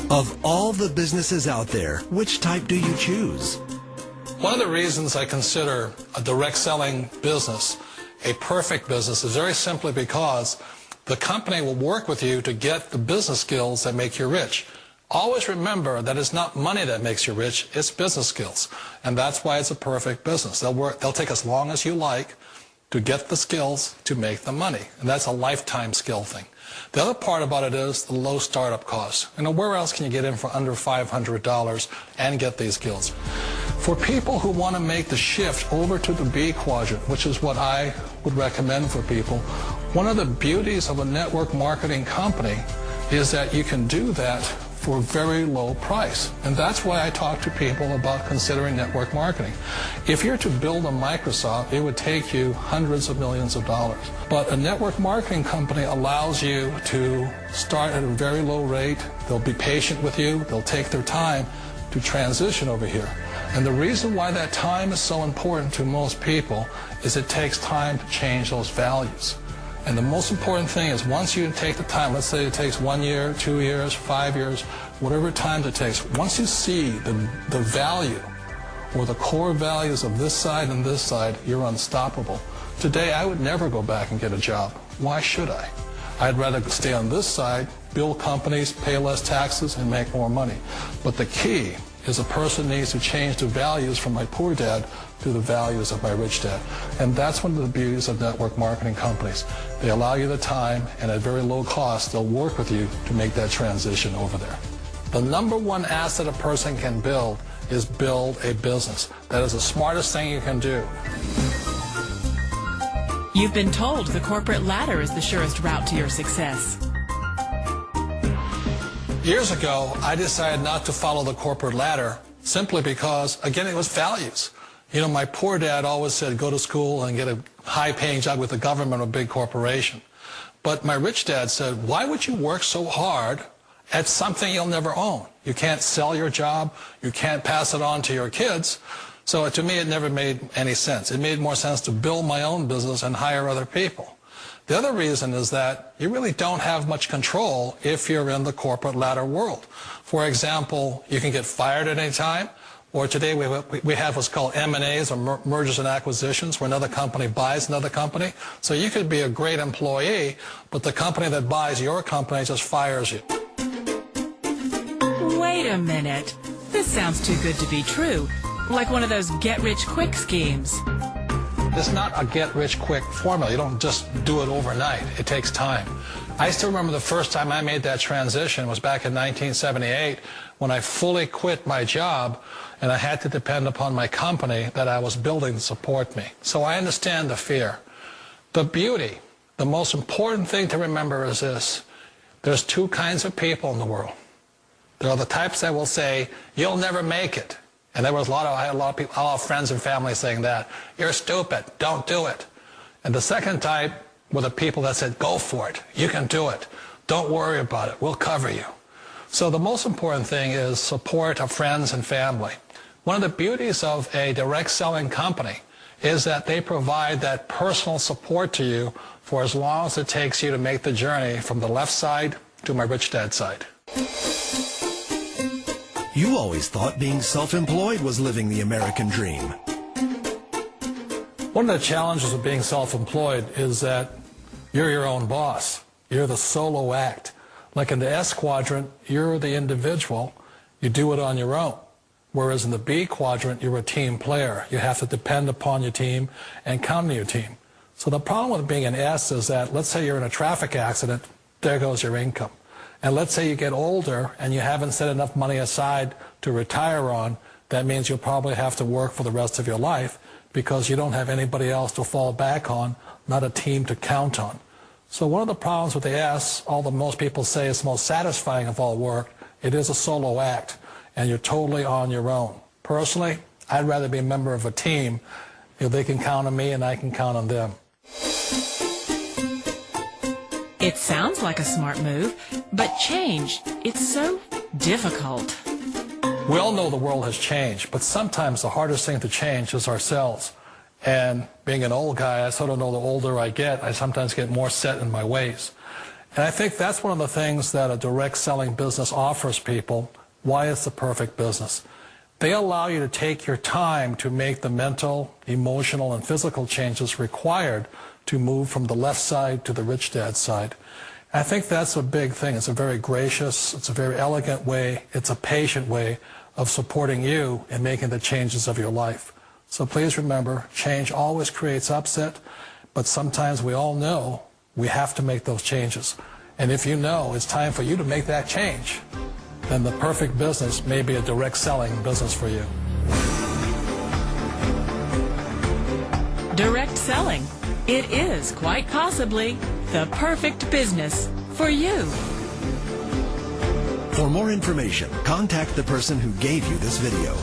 Of all the businesses out there, which type do you choose? One of the reasons I consider a direct selling business a perfect business is very simply because the company will work with you to get the business skills that make you rich. Always remember that it's not money that makes you rich, it's business skills. And that's why it's a perfect business. They'll take as long as you like to get the skills to make the money. And that's a lifetime skill thing. The other part about it is the low startup cost. You know, where else can you get in for under $500 and get these skills? For people who want to make the shift over to the B quadrant, which is what I would recommend for people, one of the beauties of a network marketing company is that you can do that for a very low price. And that's why I talk to people about considering network marketing. If you're to build a Microsoft, it would take you hundreds of millions of dollars. But a network marketing company allows you to start at a very low rate. They'll be patient with you. They'll take their time to transition over here. And the reason why that time is so important to most people is it takes time to change those values. And the most important thing is once you take the time, let's say it takes 1 year, 2 years, 5 years, whatever time it takes, once you see the value or the core values of this side and this side, you're unstoppable. Today, I would never go back and get a job. Why should I? I'd rather stay on this side, build companies, pay less taxes, and make more money. But the key is a person needs to change the values from my poor dad to the values of my rich dad. And that's one of the beauties of network marketing companies. They allow you the time, and at very low cost, they'll work with you to make that transition over there. The number one asset a person can build is build a business. That is the smartest thing you can do. You've been told the corporate ladder is the surest route to your success. Years ago, I decided not to follow the corporate ladder simply because, again, it was values. You know, my poor dad always said, go to school and get a high-paying job with the government or a big corporation. But my rich dad said, why would you work so hard at something you'll never own? You can't sell your job. You can't pass it on to your kids. So to me, it never made any sense. It made more sense to build my own business and hire other people. The other reason is that you really don't have much control if you're in the corporate ladder world. For example, you can get fired at any time, or today we have what's called M&As, or mergers and acquisitions, where another company buys another company. So you could be a great employee, but the company that buys your company just fires you. Wait a minute. This sounds too good to be true. Like one of those get-rich-quick schemes. It's not a get-rich-quick formula. You don't just do it overnight. It takes time. I still remember the first time I made that transition was back in 1978 when I fully quit my job and I had to depend upon my company that I was building to support me. So I understand the fear. The beauty, the most important thing to remember is this. There's two kinds of people in the world. There are the types that will say, you'll never make it. And there was I had a lot of people, a lot of friends and family saying that. You're stupid. Don't do it. And the second type were the people that said, go for it. You can do it. Don't worry about it. We'll cover you. So the most important thing is support of friends and family. One of the beauties of a direct selling company is that they provide that personal support to you for as long as it takes you to make the journey from the left side to my rich dad side. You always thought being self-employed was living the American dream. One of the challenges of being self-employed is that you're your own boss. You're the solo act. Like in the S quadrant, you're the individual. You do it on your own. Whereas in the B quadrant, you're a team player. You have to depend upon your team and count on your team. So the problem with being an S is that, let's say you're in a traffic accident, there goes your income. And let's say you get older and you haven't set enough money aside to retire on, that means you'll probably have to work for the rest of your life because you don't have anybody else to fall back on, not a team to count on. So one of the problems with the S, although most people say it's the most satisfying of all work, it is a solo act, and you're totally on your own. Personally, I'd rather be a member of a team. If they can count on me and I can count on them. It sounds like a smart move, but change, it's so difficult. We all know the world has changed, but sometimes the hardest thing to change is ourselves. And being an old guy, I sort of know the older I get, I sometimes get more set in my ways. And I think that's one of the things that a direct selling business offers people, why it's the perfect business. They allow you to take your time to make the mental, emotional, and physical changes required to move from the left side to the rich dad side. I think that's a big thing. It's a very gracious, it's a very elegant way, it's a patient way of supporting you in making the changes of your life. So please remember, change always creates upset, but sometimes we all know we have to make those changes. And if you know it's time for you to make that change, then the perfect business may be a direct selling business for you. Direct selling. It is quite possibly the perfect business for you. For more information, contact the person who gave you this video.